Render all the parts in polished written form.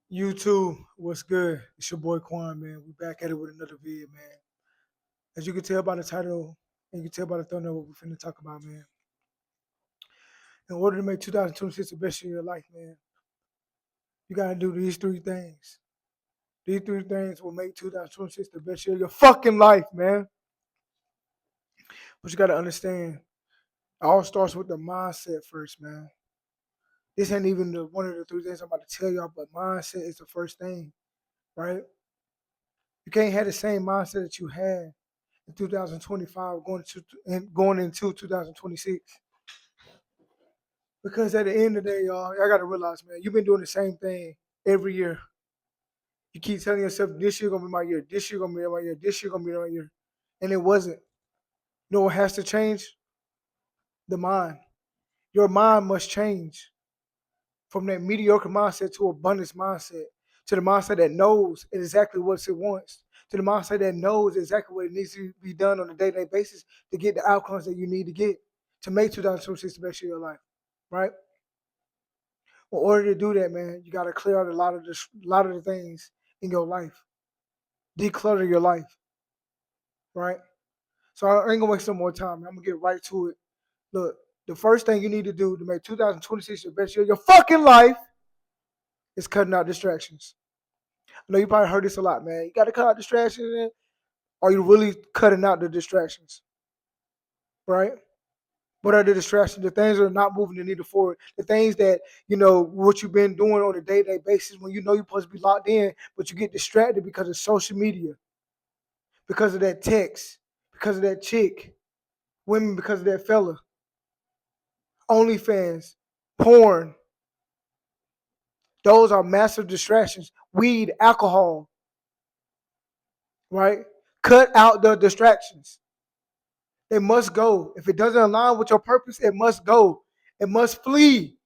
You too. What's good? It's your boy Quan, man. We back at it with another vid, man. As you can tell by the title, and you can tell by the thumbnail what we're finna talk about, man. In order to make 2026 the best year of your life, man, you gotta do these three things. These three things will make 2026 the best year of your fucking life, man. But you gotta understand, it all starts with the mindset first, man. This ain't even one of the three things I'm about to tell y'all, but mindset is the first thing, right? You can't have the same mindset that you had in 2025 going into 2026. Because at the end of the day, y'all gotta realize, man, you've been doing the same thing every year. You keep telling yourself this year gonna be my year, this year gonna be my year, this year gonna be my year. And it wasn't. You know what has to change? The mind. Your mind must change from that mediocre mindset to abundance mindset, to the mindset that knows exactly what it wants, to the mindset that knows exactly what it needs to be done on a day-to-day basis to get the outcomes that you need to get to make 2026 the best year of your life, right? In order to do that, man, you got to clear out a lot of the things in your life, declutter your life, right? So I ain't gonna waste some more time. I'm gonna get right to it. Look, the first thing you need to do to make 2026 the best year of your fucking life is cutting out distractions. I know you probably heard this a lot, man. You got to cut out distractions, man. Are you really cutting out the distractions, right? What are the distractions? The things that are not moving the needle forward. The things that, what you've been doing on a day-to-day basis when you know you're supposed to be locked in, but you get distracted because of social media, because of that text, because of that chick, women because of that fella, OnlyFans, porn. Those are massive distractions. Weed, alcohol, right? Cut out the distractions. They must go. If it doesn't align with your purpose, it must go. It must flee.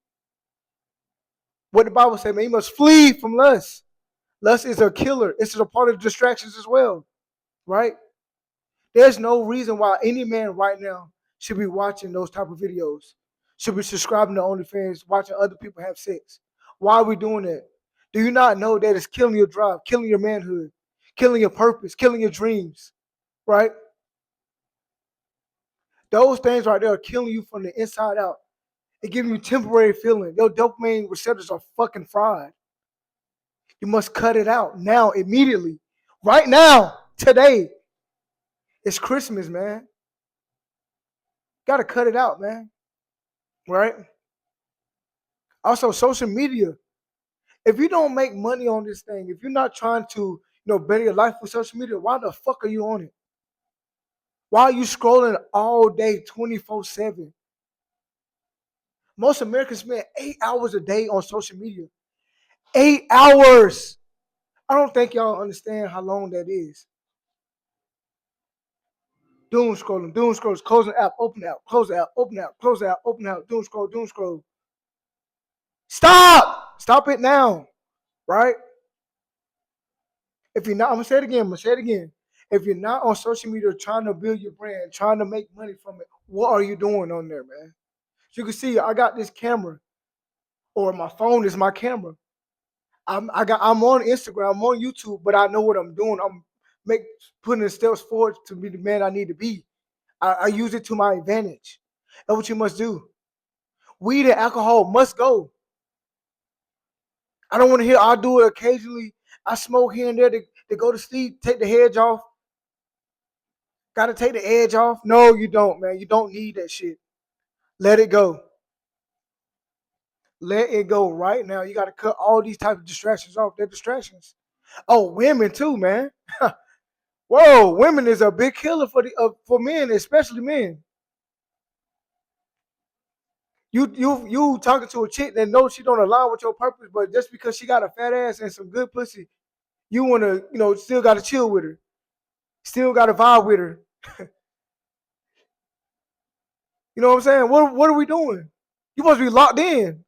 What the Bible says, man, you must flee from lust. Lust is a killer. It's a part of distractions as well, right? There's no reason why any man right now should be watching those type of videos, should be subscribing to OnlyFans, watching other people have sex. Why are we doing that? Do you not know that it's killing your drive, killing your manhood, killing your purpose, killing your dreams, right? Those things right there are killing you from the inside out. It gives you temporary feeling. Your dopamine receptors are fucking fried. You must cut it out now, immediately, right now, today. It's Christmas, man. Gotta cut it out, man. Right? Also, social media. If you don't make money on this thing, if you're not trying to, better your life with social media, why the fuck are you on it? Why are you scrolling all day, 24/7? Most Americans spend 8 hours a day on social media. 8 hours. I don't think y'all understand how long that is. Doom scrolls, close the app, open the app, close the app, open the app, close the app, open the app, doom scroll. Stop! Stop it now, right? If you're not, I'm gonna say it again. If you're not on social media trying to build your brand, trying to make money from it, what are you doing on there, man? You can see I got this camera, or my phone is my camera. I'm on Instagram, I'm on YouTube, but I know what I'm doing. I'm make putting the steps forward to be the man I need to be. I use it to my advantage. That's what you must do. Weed and alcohol must go. I don't want to hear I do it occasionally. I smoke here and there to go to sleep, take the edge off. Gotta take the edge off. No, you don't, man. You don't need that shit. Let it go. Let it go right now. You gotta cut all these types of distractions off. They're distractions. Oh, women too, man. Whoa, women is a big killer for men, especially men. You talking to a chick that knows she don't align with your purpose, but just because she got a fat ass and some good pussy, you wanna, still gotta chill with her, still gotta vibe with her. You know what I'm saying? What are we doing? You must be locked in.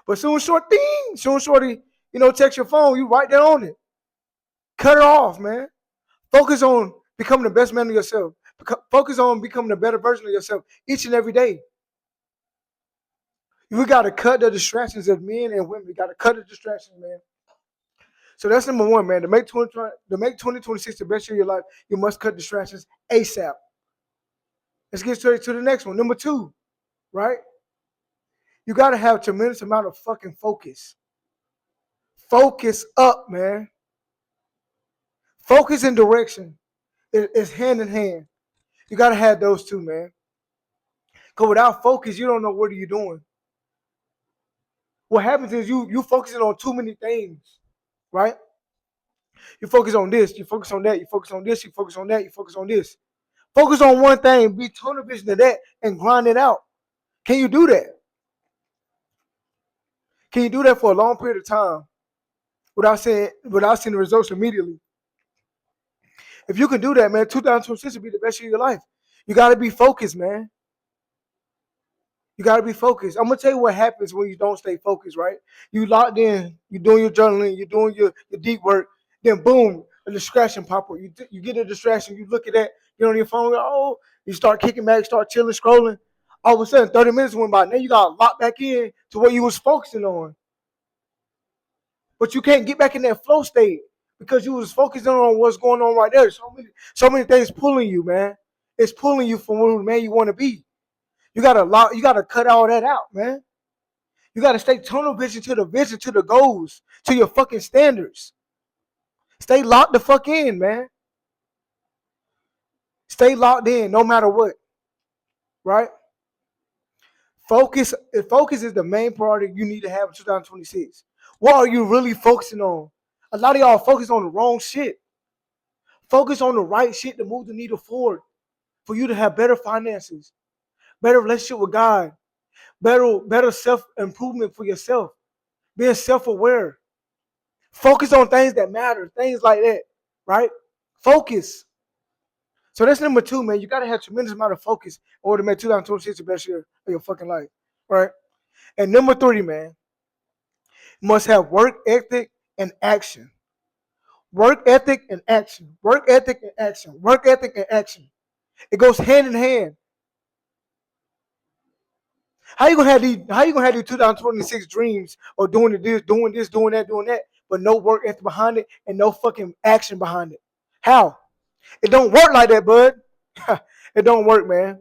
But soon shorty, text your phone, you right there on it. Cut her off, man. Focus on becoming the best man of yourself. Focus on becoming a better version of yourself each and every day. We got to cut the distractions of men and women. We got to cut the distractions, man. So that's number one, man. To make 2026 the best year of your life, you must cut distractions ASAP. Let's get straight to the next one. Number two, right? You got to have a tremendous amount of fucking focus. Focus up, man. Focus and direction is hand in hand. You got to have those two, man. Because without focus, you don't know what are you doing. What happens is you focusing on too many things, right? You focus on this, you focus on that, you focus on this, you focus on that, you focus on this. Focus on one thing, be tunnel vision to that, and grind it out. Can you do that? Can you do that for a long period of time without seeing the results immediately? If you can do that, man, 2026 will be the best year of your life. You got to be focused, man. You got to be focused. I'm going to tell you what happens when you don't stay focused, right? You locked in, you're doing your journaling, you're doing your deep work, then boom, a distraction pop up. You get a distraction, you look at that, you're on your phone, oh, you start kicking back, start chilling, scrolling. All of a sudden, 30 minutes went by. Now you got to lock back in to what you was focusing on. But you can't get back in that flow state because you was focusing on what's going on right there. So many things pulling you, man. It's pulling you from where the man you want to be. You gotta cut all that out, man. You gotta stay tunnel vision, to the goals, to your fucking standards. Stay locked the fuck in, man. Stay locked in no matter what. Right? Focus is the main priority you need to have in 2026. What are you really focusing on? A lot of y'all focus on the wrong shit. Focus on the right shit to move the needle forward for you to have better finances, better relationship with God, better self-improvement for yourself, being self-aware. Focus on things that matter, things like that, right? Focus. So that's number two, man. You got to have a tremendous amount of focus in order to make 2026 the best year of your fucking life, right? And number three, man, you must have work ethic and action. Work ethic and action. Work ethic and action. Work ethic and action. It goes hand in hand. How you gonna have these 2026 dreams of doing this, doing this, doing that, but no work ethic behind it and no fucking action behind it? How? It don't work like that, bud. It don't work, man.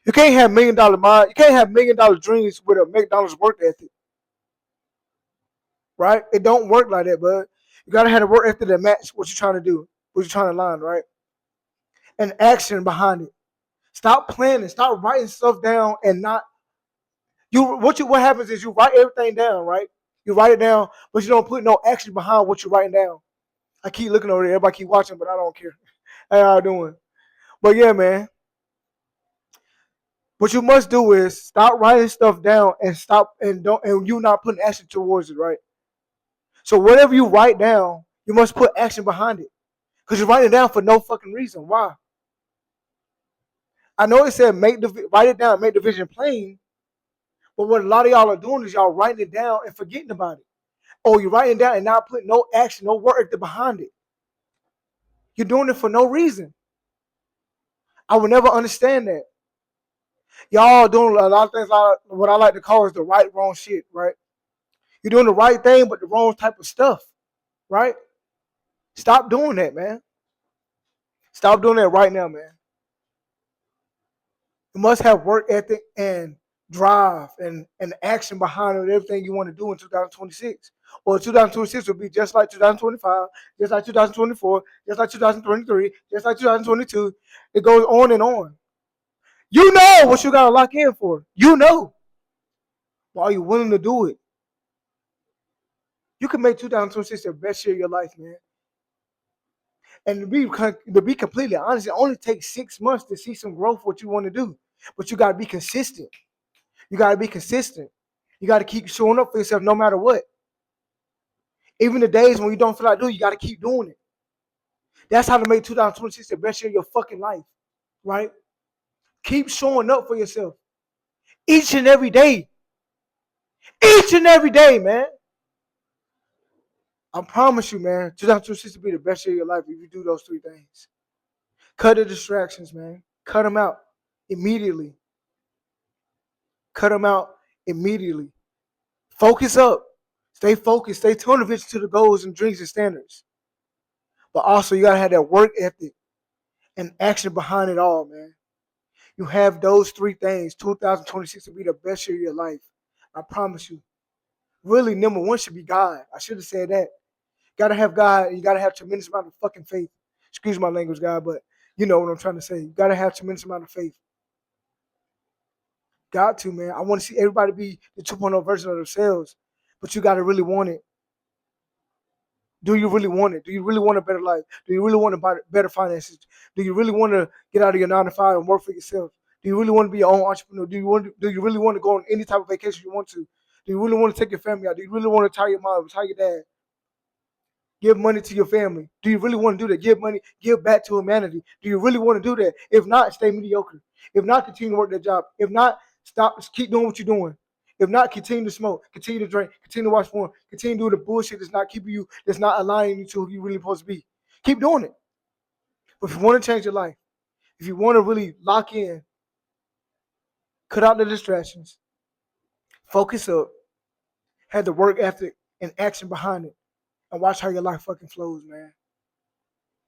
You can't have $1 million mind. You can't have $1 million dreams with a McDonald's work ethic, right? It don't work like that, bud. You gotta have a work ethic that match what you're trying to do, what you're trying to line, right? And action behind it. Stop planning. Stop writing stuff down and not what happens is you write everything down, right? You write it down, but you don't put no action behind what you're writing down. I keep looking over there. Everybody keep watching, but I don't care. How y'all doing? But yeah, man. What you must do is stop writing stuff down and you not putting action towards it, right? So whatever you write down, you must put action behind it. Because you're writing it down for no fucking reason. Why? I know it said write it down, make the vision plain. But what a lot of y'all are doing is y'all writing it down and forgetting about it. Or you're writing it down and not putting no action, no work behind it. You're doing it for no reason. I would never understand that. Y'all doing a lot of things like what I like to call is the right, wrong shit, right? You're doing the right thing, but the wrong type of stuff, right? Stop doing that, man. Stop doing that right now, man. You must have work ethic and drive and action behind it, everything you want to do in 2026. Or 2026 will be just like 2025, just like 2024, just like 2023, just like 2022. It goes on and on. You know what you got to lock in for. You know. But are you willing to do it? You can make 2026 the best year of your life, man. And to be completely honest, it only takes 6 months to see some growth what you want to do. But you got to be consistent. You got to be consistent. You got to keep showing up for yourself no matter what. Even the days when you don't feel like doing it, you got to keep doing it. That's how to make 2026 the best year of your fucking life, right? Keep showing up for yourself each and every day. Each and every day, man. I promise you, man, 2026 will be the best year of your life if you do those 3 things. Cut the distractions, man. Cut them out immediately. Cut them out immediately. Focus up. Stay focused. Stay tunnel vision to the goals and dreams and standards. But also, you gotta have that work ethic and action behind it all, man. You have those three things. 2026 will be the best year of your life. I promise you. Really, number one should be God. I should have said that. Gotta have God. You gotta have tremendous amount of fucking faith. Excuse my language, God, but you know what I'm trying to say. You gotta have tremendous amount of faith. Got to, man. I want to see everybody be the 2.0 version of themselves, but you gotta really want it. Do you really want it? Do you really want a better life? Do you really want better finances? Do you really want to get out of your 9 to 5 and work for yourself? Do you really want to be your own entrepreneur? Do you really want to go on any type of vacation you want to? Do you really want to take your family out? Do you really want to retire your mom, retire your dad? Give money to your family. Do you really want to do that? Give money, give back to humanity. Do you really want to do that? If not, stay mediocre. If not, continue to work that job. If not, stop, keep doing what you're doing. If not, continue to smoke, continue to drink, continue to watch porn, continue to do the bullshit that's not keeping you, that's not aligning you to who you really supposed to be. Keep doing it. But if you want to change your life, if you want to really lock in, cut out the distractions, focus up, have the work ethic and action behind it, and watch how your life fucking flows, man.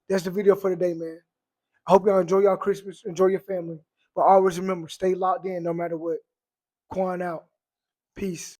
That's the video for today, man. I hope y'all enjoy y'all Christmas, enjoy your family. But always remember, stay locked in no matter what. Quan out. Peace.